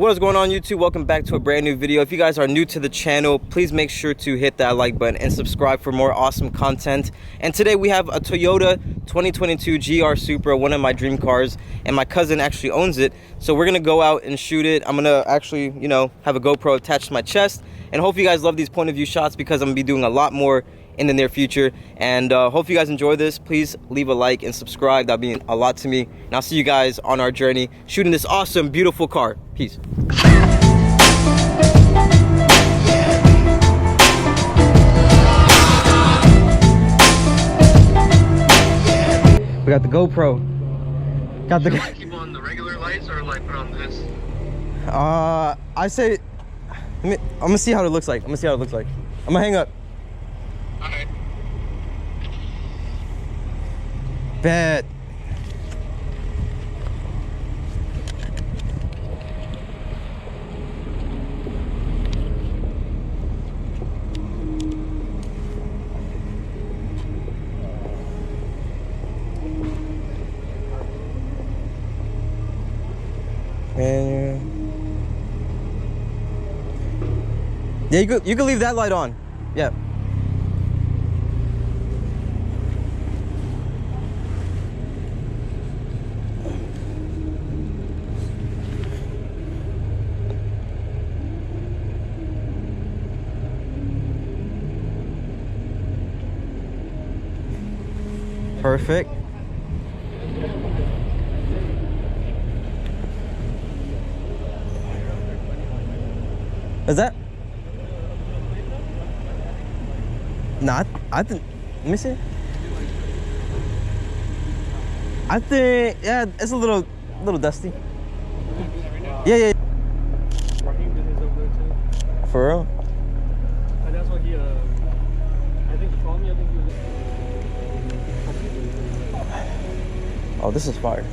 What is going on, YouTube? Welcome back to a brand new video. If you guys are new to the channel, please make sure to hit that like button and subscribe for more awesome content. And today we have a Toyota 2022 GR Supra, one of my dream cars, and my cousin actually owns it. So we're gonna go out and shoot it. I'm gonna actually, have a GoPro attached to my chest, and hope you guys love these point of view shots because I'm gonna be doing a lot more in the near future. And hope you guys enjoy this. Please leave a like and subscribe. That'd mean a lot to me. And I'll see you guys on our journey shooting this awesome, beautiful car. Peace. We got the GoPro. Got the. Should I keep on the regular lights or like put on this? I say, I'm gonna see how it looks like. I'm gonna hang up. Alright. Bet. And yeah, you could leave that light on. Yeah. Perfect. Is that? Nah, I think. Let me see. I think, yeah, it's a little dusty. Yeah. For real? That's why he, I think he called me. Oh, this is fire.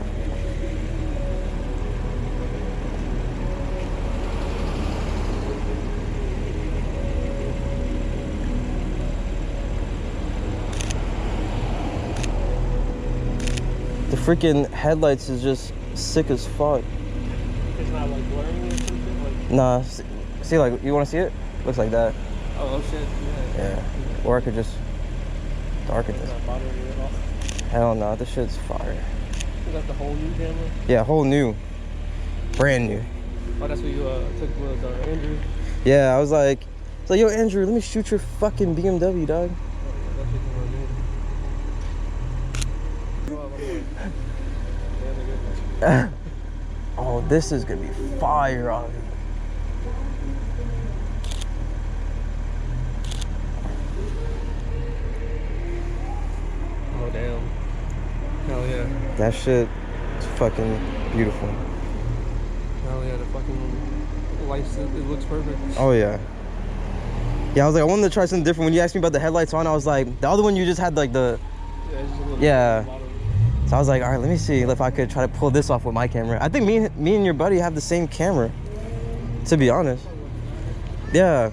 The freaking headlights is just sick as fuck. It's not like blurring or something? Like... Nah, see, like, you want to see it? Looks like that. Oh shit, Yeah. Or I could just darken this. Not bothering you at all. Hell no, this shit's fire. Is that the whole new camera? Yeah, whole new. Brand new. Oh, that's what you took with Andrew? Yeah, I was like, yo, Andrew, let me shoot your fucking BMW, dog. Oh, this is gonna be fire on it. Oh damn. Hell yeah. That shit is fucking beautiful. Hell yeah, the fucking lights, it looks perfect. Oh yeah. Yeah, I was like, I wanted to try something different. When you asked me about the headlights on, I was like, the other one you just had like the... Yeah, it's just a little yeah. bottom. So I was like, all right, let me see if I could try to pull this off with my camera. I think me and your buddy have the same camera, to be honest. Yeah.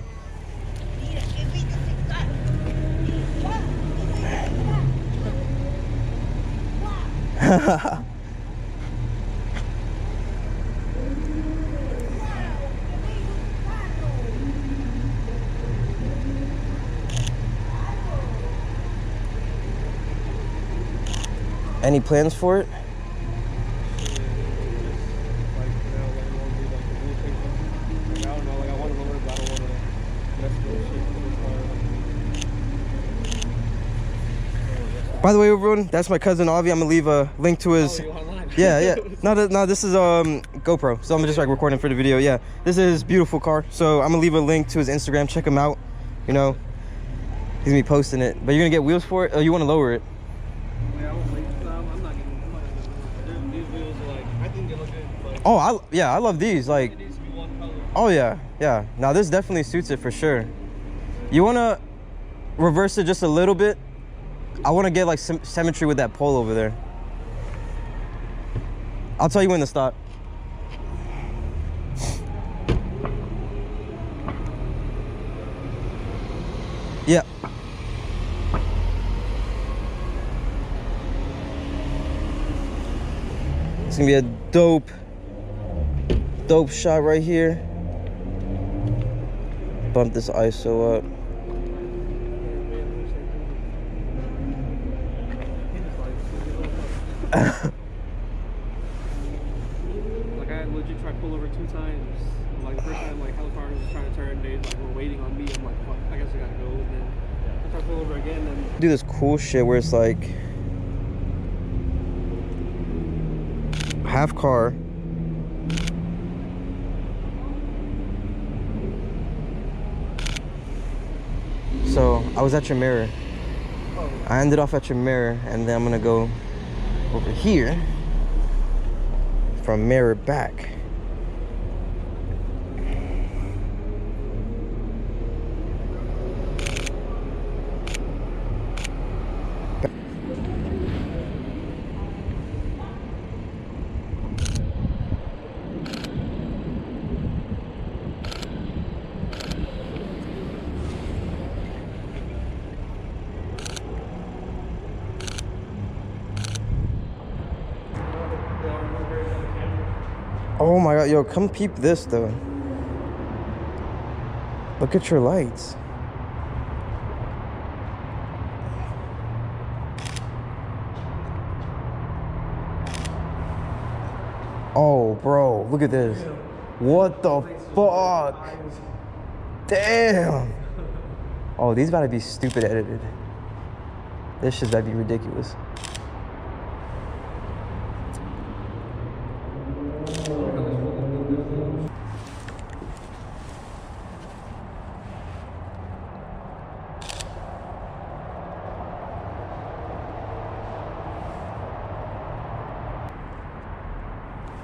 Any plans for it? By the way, everyone, that's my cousin Avi. I'm gonna leave a link to his. Yeah. No, this is GoPro. So I'm just like recording for the video. Yeah, this is his beautiful car. So I'm gonna leave a link to his Instagram. Check him out. He's gonna be posting it. But you're gonna get wheels for it. Oh, you want to lower it? Oh, I love these. Like, oh yeah. Now this definitely suits it for sure. You wanna reverse it just a little bit? I wanna get like some symmetry with that pole over there. I'll tell you when to stop. Yeah. It's gonna be a dope dope shot right here. Bump this ISO up. Like I legit tried to pull over 2 times. Like the first time, like hella cars was trying to turn, they like were waiting on me. I'm like, fuck, I guess I gotta go. And then I tried to pull over again. And Do this cool shit where it's like half car. So I was at your mirror. I ended off at your mirror, and then I'm gonna go over here from mirror back. Oh my god, yo, come peep this though. Look at your lights. Oh, bro, look at this. What the fuck? Damn. Oh, these about to be stupid edited. This shit's about to be ridiculous.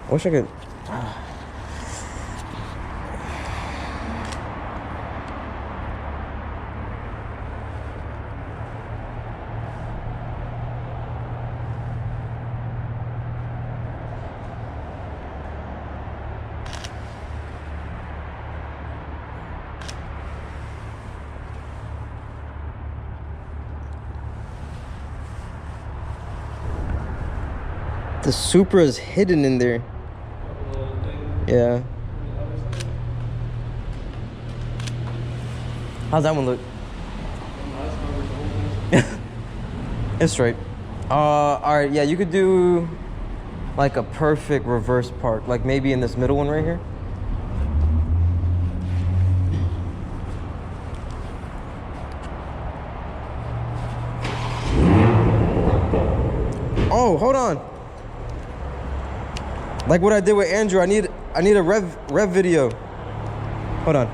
I wish I could. The Supra is hidden in there. Yeah. How's that one look? It's straight. All right, yeah, you could do like a perfect reverse park, like maybe in this middle one right here. Oh, hold on. Like what I did with Andrew, I need a rev video. Hold on.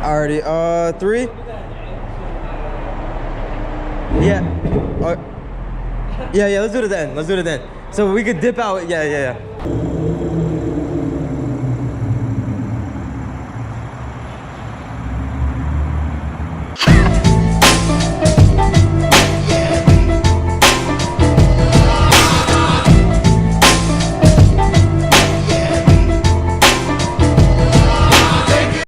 Alrighty, 3. Yeah. Yeah, let's do it at the end. So we could dip out. Yeah.